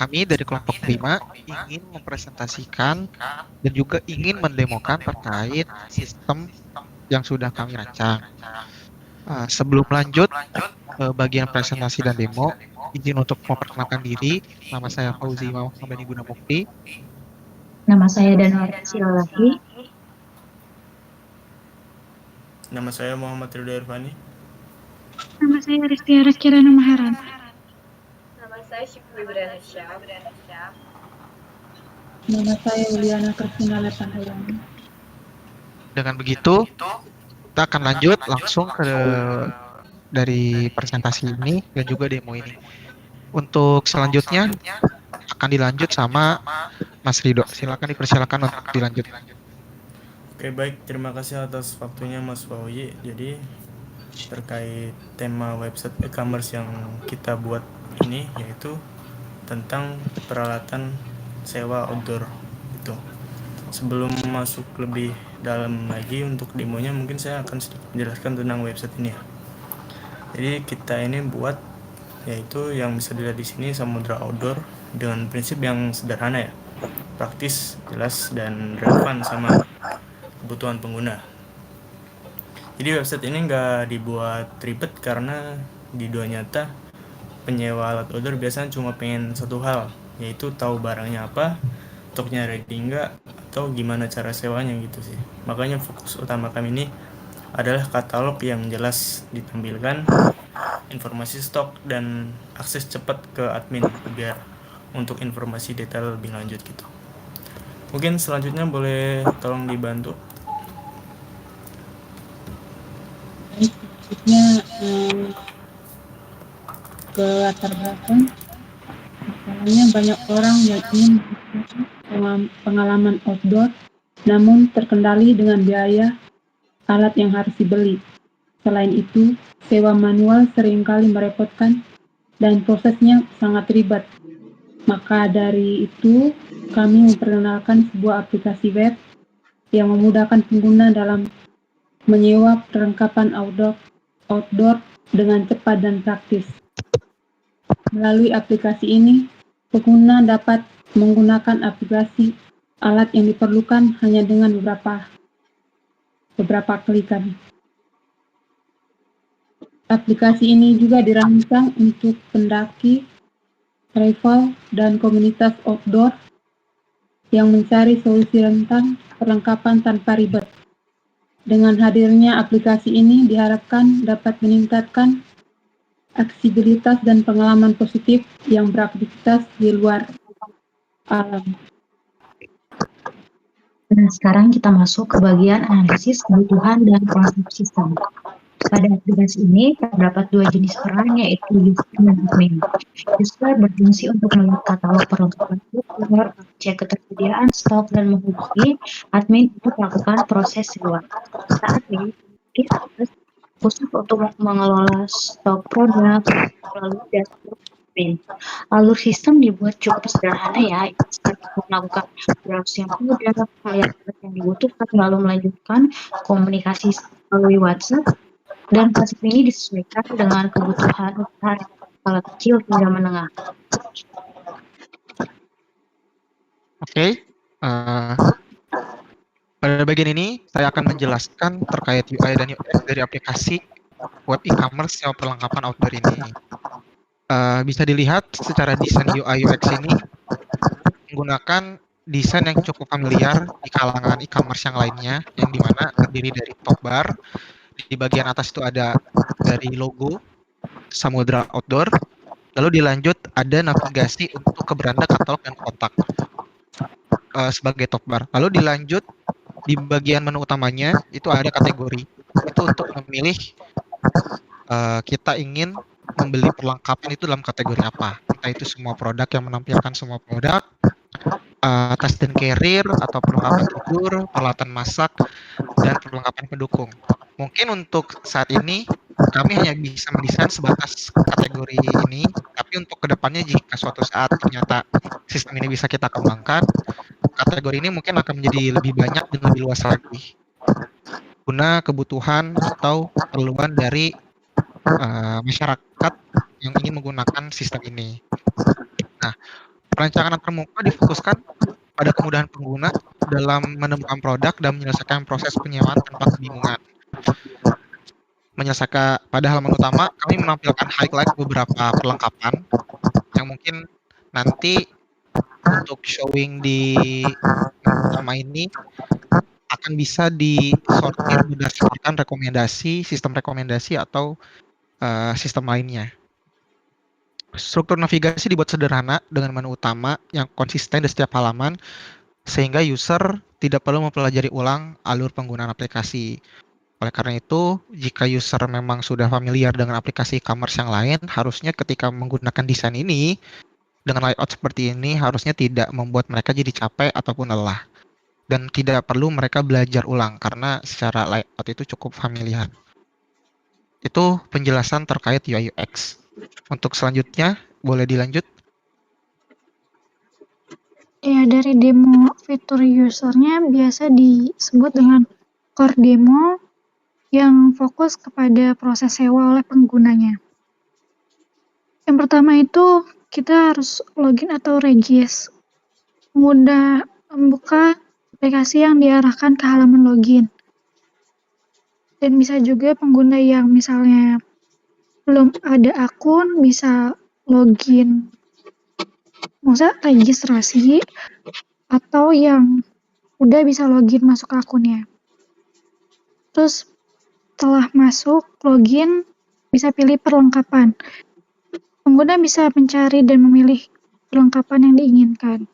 Kami dari kelompok 5 ingin mempresentasikan dan juga ingin mendemokan terkait sistem yang sudah kami rancang. Sebelum lanjut bagian presentasi dan demo, izin untuk memperkenalkan diri. Nama saya Fauzi Hamdani Guna Mukti. Nama saya Danwar Silalahi. Nama saya Muhammad Ridho Irfani. Nama saya Rizky Kirana Maharan. Nama saya Syukri Briana Syam. Nama saya Yuliana Kristina Lepantayani. Dengan begitu, kita akan lanjut langsung ke dari presentasi ini dan juga demo ini. Untuk selanjutnya akan dilanjut sama Mas Ridho. Silakan dipersilakan untuk dilanjut. Oke, baik, terima kasih atas waktunya Mas Fauzi. Jadi terkait tema website e-commerce yang kita buat ini, yaitu tentang peralatan sewa outdoor itu. Sebelum masuk lebih dalam lagi untuk demonya, mungkin saya akan sedikit menjelaskan tentang website ini ya. Jadi kita ini buat yaitu yang bisa dilihat di sini Samudra Outdoor dengan prinsip yang sederhana ya, praktis, jelas, dan relevan sama kebutuhan pengguna. Jadi website ini nggak dibuat ribet karena di dunia nyata penyewa alat outdoor biasanya cuma pengen satu hal, yaitu tahu barangnya apa, stoknya ready nggak, atau gimana cara sewanya gitu sih. Makanya fokus utama kami ini adalah katalog yang jelas ditampilkan, informasi stok, dan akses cepat ke admin biar untuk informasi detail lebih lanjut gitu. Mungkin selanjutnya boleh tolong dibantu. Selanjutnya ke latar belakang. Misalnya banyak orang yang ingin pengalaman outdoor, namun terkendali dengan biaya alat yang harus dibeli. Selain itu, sewa manual seringkali merepotkan dan prosesnya sangat ribet. Maka dari itu, kami memperkenalkan sebuah aplikasi web yang memudahkan pengguna dalam menyewa perlengkapan outdoor dengan cepat dan praktis. Melalui aplikasi ini, pengguna dapat menggunakan aplikasi alat yang diperlukan hanya dengan beberapa klikan. Aplikasi ini juga dirancang untuk pendaki, travel, dan komunitas outdoor yang mencari solusi rentan perlengkapan tanpa ribet. Dengan hadirnya aplikasi ini diharapkan dapat meningkatkan aksesibilitas dan pengalaman positif yang beraktivitas di luar alam. Nah, sekarang kita masuk ke bagian analisis kebutuhan dan konsep sistem. Pada aplikasi ini terdapat dua jenis peran, yaitu user dan admin. User berfungsi untuk melihat katalog perlengkapan outdoor, cek ketersediaan stok, dan menghubungi admin untuk melakukan proses sewa. Saat ini, khusus untuk mengelola stok produk melalui dashboard admin. Alur sistem dibuat cukup sederhana ya, untuk melakukan browse yang mudah, melihat yang dibutuhkan, lalu melanjutkan komunikasi melalui WhatsApp, dan konsep ini disesuaikan dengan kebutuhan usaha skala kecil hingga menengah. Oke. Pada bagian ini, saya akan menjelaskan terkait UI dan UX dari aplikasi web e-commerce sewa perlengkapan outdoor ini. Bisa dilihat secara desain UI UX ini menggunakan desain yang cukup familiar di kalangan e-commerce yang lainnya, yang dimana terdiri dari top bar. Di bagian atas itu ada dari logo Samudra Outdoor, lalu dilanjut ada navigasi untuk ke beranda, katalog, dan kotak sebagai top bar. Lalu dilanjut di bagian menu utamanya itu ada kategori. Itu untuk memilih kita ingin membeli perlengkapan itu dalam kategori apa. Entah itu semua produk yang menampilkan semua produk, tas dan carrier atau perlengkapan tidur, peralatan masak, dan perlengkapan pendukung. Mungkin untuk saat ini kami hanya bisa mendesain sebatas kategori ini, tapi untuk kedepannya jika suatu saat ternyata sistem ini bisa kita kembangkan, kategori ini mungkin akan menjadi lebih banyak dan lebih luas lagi guna kebutuhan atau keperluan dari masyarakat yang ingin menggunakan sistem ini. Nah, Perancangan antarmuka difokuskan pada kemudahan pengguna dalam menemukan produk dan menyelesaikan proses penyewaan tanpa kebingungan. Pada halaman utama, kami menampilkan highlight beberapa perlengkapan yang mungkin nanti untuk showing di menu utama ini akan bisa disortir berdasarkan sistem rekomendasi atau sistem lainnya. Struktur navigasi dibuat sederhana dengan menu utama yang konsisten di setiap halaman, sehingga user tidak perlu mempelajari ulang alur penggunaan aplikasi. Oleh karena itu, jika user memang sudah familiar dengan aplikasi e-commerce yang lain, harusnya ketika menggunakan desain ini, dengan layout seperti ini, harusnya tidak membuat mereka jadi capek ataupun lelah. Dan tidak perlu mereka belajar ulang, karena secara layout itu cukup familiar. Itu penjelasan terkait UI UX. Untuk selanjutnya, boleh dilanjut? Ya, dari demo fitur usernya biasa disebut dengan core demo yang fokus kepada proses sewa oleh penggunanya. Yang pertama itu kita harus login atau regis. Mudah membuka aplikasi yang diarahkan ke halaman login. Dan bisa juga pengguna yang misalnya belum ada akun bisa login, maksudnya registrasi, atau yang udah bisa login masuk ke akunnya. Terus setelah masuk login bisa pilih perlengkapan. Pengguna bisa mencari dan memilih perlengkapan yang diinginkan.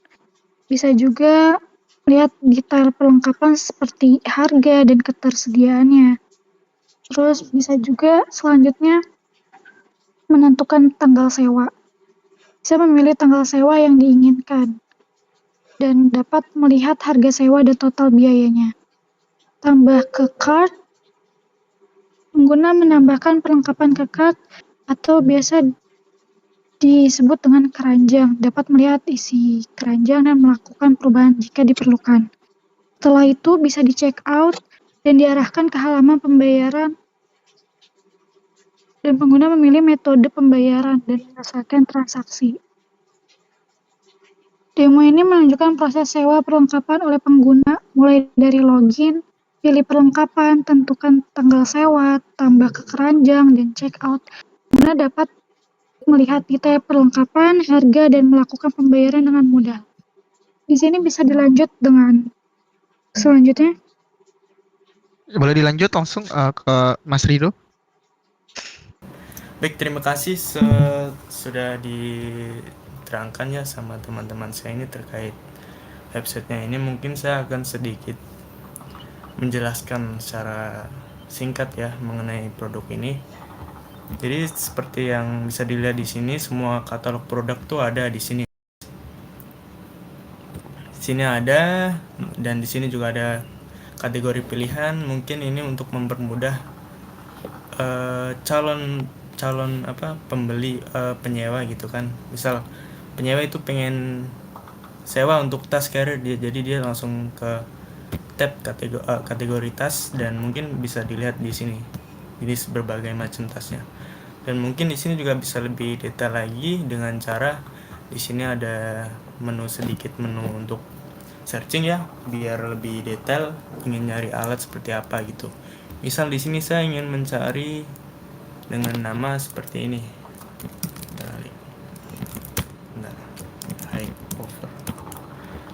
Bisa juga lihat detail perlengkapan seperti harga dan ketersediaannya. Terus bisa juga selanjutnya menentukan tanggal sewa. Bisa memilih tanggal sewa yang diinginkan dan dapat melihat harga sewa dan total biayanya. Tambah ke cart, pengguna menambahkan perlengkapan ke cart atau biasa disebut dengan keranjang, dapat melihat isi keranjang dan melakukan perubahan jika diperlukan. Setelah itu bisa di check out dan diarahkan ke halaman pembayaran dan pengguna memilih metode pembayaran dan menyelesaikan transaksi. Demo ini menunjukkan proses sewa perlengkapan oleh pengguna mulai dari login, pilih perlengkapan, tentukan tanggal sewa, tambah ke keranjang, dan check out. Pengguna dapat melihat detail perlengkapan, harga, dan melakukan pembayaran dengan mudah. Di sini bisa dilanjut dengan selanjutnya. Boleh dilanjut langsung ke Mas Rido? Baik, terima kasih sudah diterangkan ya sama teman-teman saya ini terkait websitenya ini. Mungkin saya akan sedikit menjelaskan secara singkat ya mengenai produk ini. Jadi seperti yang bisa dilihat di sini, semua katalog produk tuh ada di sini. Di sini ada, dan di sini juga ada kategori pilihan. Mungkin ini untuk mempermudah calon pembeli, penyewa gitu kan. Misal penyewa itu pengen sewa untuk tas carrier, jadi dia langsung ke tab kategori tas, dan mungkin bisa dilihat di sini. Jadi berbagai macam tasnya. Dan mungkin di sini juga bisa lebih detail lagi dengan cara di sini ada sedikit menu untuk searching ya, biar lebih detail ingin nyari alat seperti apa gitu. Misal di sini saya ingin mencari dengan nama seperti ini.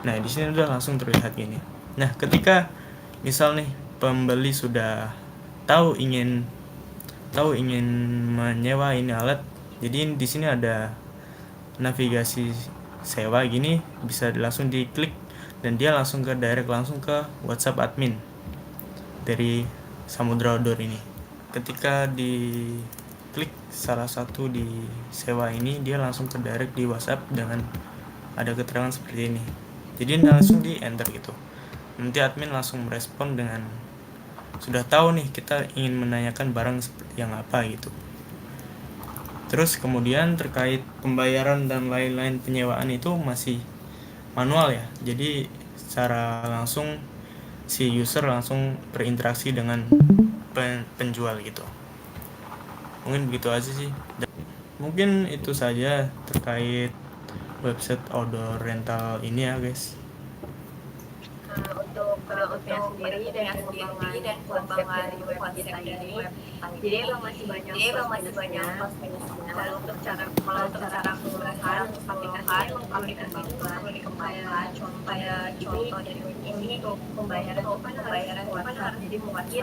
Nah, di sini udah langsung terlihat gini. Nah, ketika misal nih pembeli sudah tahu ingin menyewa ini alat, jadi di sini ada navigasi sewa gini, bisa langsung diklik dan dia langsung langsung ke WhatsApp admin dari Samudra Outdoor ini. Ketika diklik salah satu di sewa ini, dia langsung ke direct di WhatsApp dengan ada keterangan seperti ini. Jadi langsung di enter gitu. Nanti admin langsung merespon dengan sudah tahu nih kita ingin menanyakan barang yang apa gitu. Terus kemudian terkait pembayaran dan lain-lain penyewaan itu masih manual ya. Jadi secara langsung si user langsung berinteraksi dengan penjual gitu. Mungkin begitu aja sih. Dan mungkin itu saja terkait website outdoor rental ini ya guys. Untuk penutupnya sendiri dan pengembangan web kita ini, jadi emang masih banyak plus minusnya. Kalau untuk cara keseluruhan aplikasi perlu dikembangkan. Kayak contoh dari ini untuk pembayaran itu kan harus jadi mungkin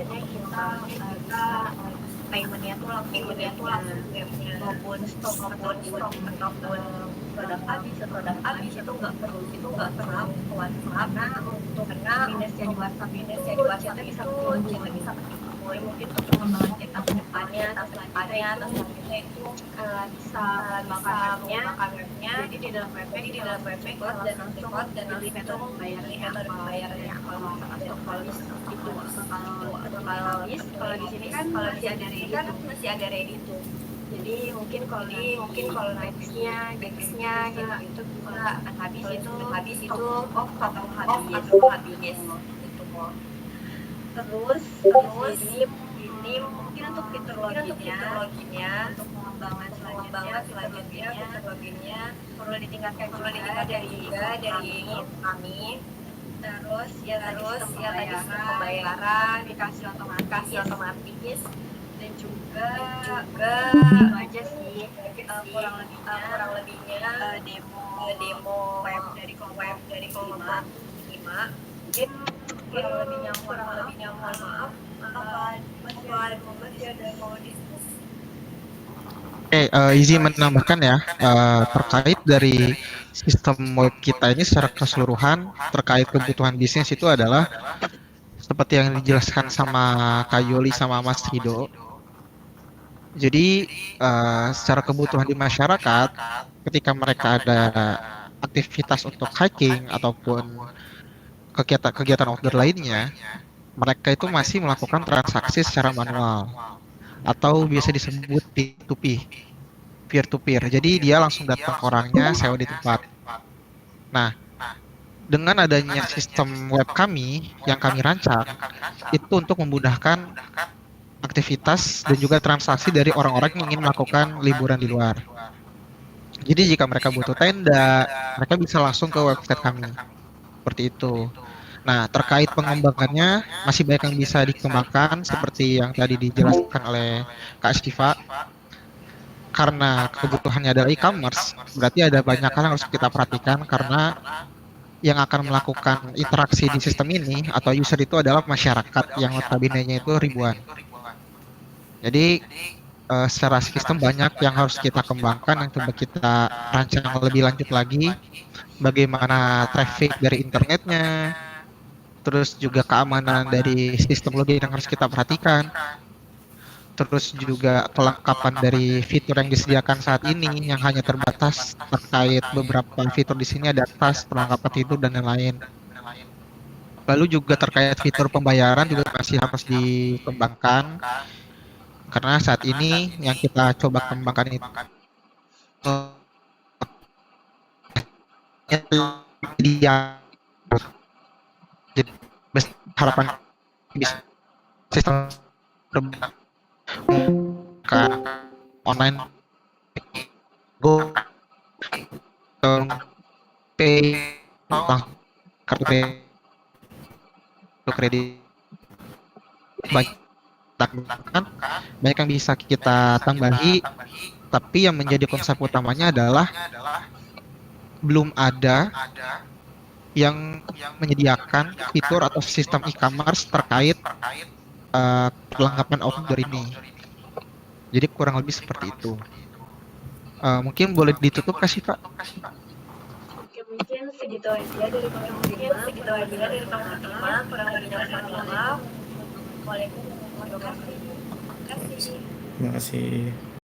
kita paymentnya tuh langsung maupun stok ataupun produk habis itu nggak perlu karena minusnya di WhatsApp kita bisa mungkin untuk pengembangan kita ke depannya atau selanjutnya itu bisa webnya jadi di dalam web dan nanti metode pembayarannya kalau di sini kan masih ada ready tuh. Jadi mungkin kalau nextnya gitu juga habis itu off atau habis gitu mau. Terus ini mungkin untuk fitur loginnya untuk pengembangan selanjutnya fitur loginnya perlu ditingkatkan dari kami. Terus ya tadi pembayaran dikasih otomatis dan juga itu aja sih kurang lebihnya demo web dari kelompok 5. Mungkin kurang lebihnya mohon maaf. Masih ada mau diskusi? Izin menambahkan ya, terkait dari sistem web kita ini secara keseluruhan terkait kebutuhan bisnis itu adalah seperti yang dijelaskan sama Kak Yuli sama Mas Rido. Jadi secara kebutuhan di masyarakat, ketika mereka ada aktivitas untuk hiking ataupun kegiatan outdoor lainnya, mereka itu masih melakukan transaksi secara manual atau biasa disebut P2P, peer to peer. Jadi dia langsung datang ke orangnya, sewa di tempat. Nah, dengan adanya sistem web kami yang kami rancang, itu untuk memudahkan aktivitas dan juga transaksi dari orang-orang yang ingin melakukan liburan di luar. Jadi jika mereka butuh tenda, mereka bisa langsung ke website kami. Seperti itu. Nah, terkait pengembangannya masih banyak yang bisa dikembangkan seperti yang tadi dijelaskan oleh Kak Stiva. Karena kebutuhannya adalah e-commerce, berarti ada banyak hal yang harus kita perhatikan karena yang akan melakukan interaksi di sistem ini atau user itu adalah masyarakat yang notabene-nya itu ribuan. Jadi secara sistem banyak yang harus kita kembangkan, yang coba kita rancang lebih lanjut lagi, bagaimana traffic dari internetnya, terus juga keamanan dari sistem login yang harus kita perhatikan, terus juga kelengkapan dari fitur yang disediakan saat ini yang hanya terbatas terkait beberapa fitur di sini ada tas, perlengkapan tidur dan lain-lain. Lalu juga terkait fitur pembayaran juga masih harus dikembangkan. Karena saat ini yang kita coba kembangkan itu dia jadi harapan bisa sistem ke online go pay kartu kredit banyak yang bisa kita tambahi, tapi yang menjadi konsep utamanya adalah belum ada yang menyediakan fitur atau sistem e-commerce terkait perlengkapan outdoor ini. Jadi kurang lebih seperti itu. Mungkin boleh ditutup kasih Pak? Mungkin segitu aja dari Panglima. Kurang lebihnya mohon maaf. Waalaikumsalam warahmatullahi wabarakatuh. Terima kasih. Terima kasih.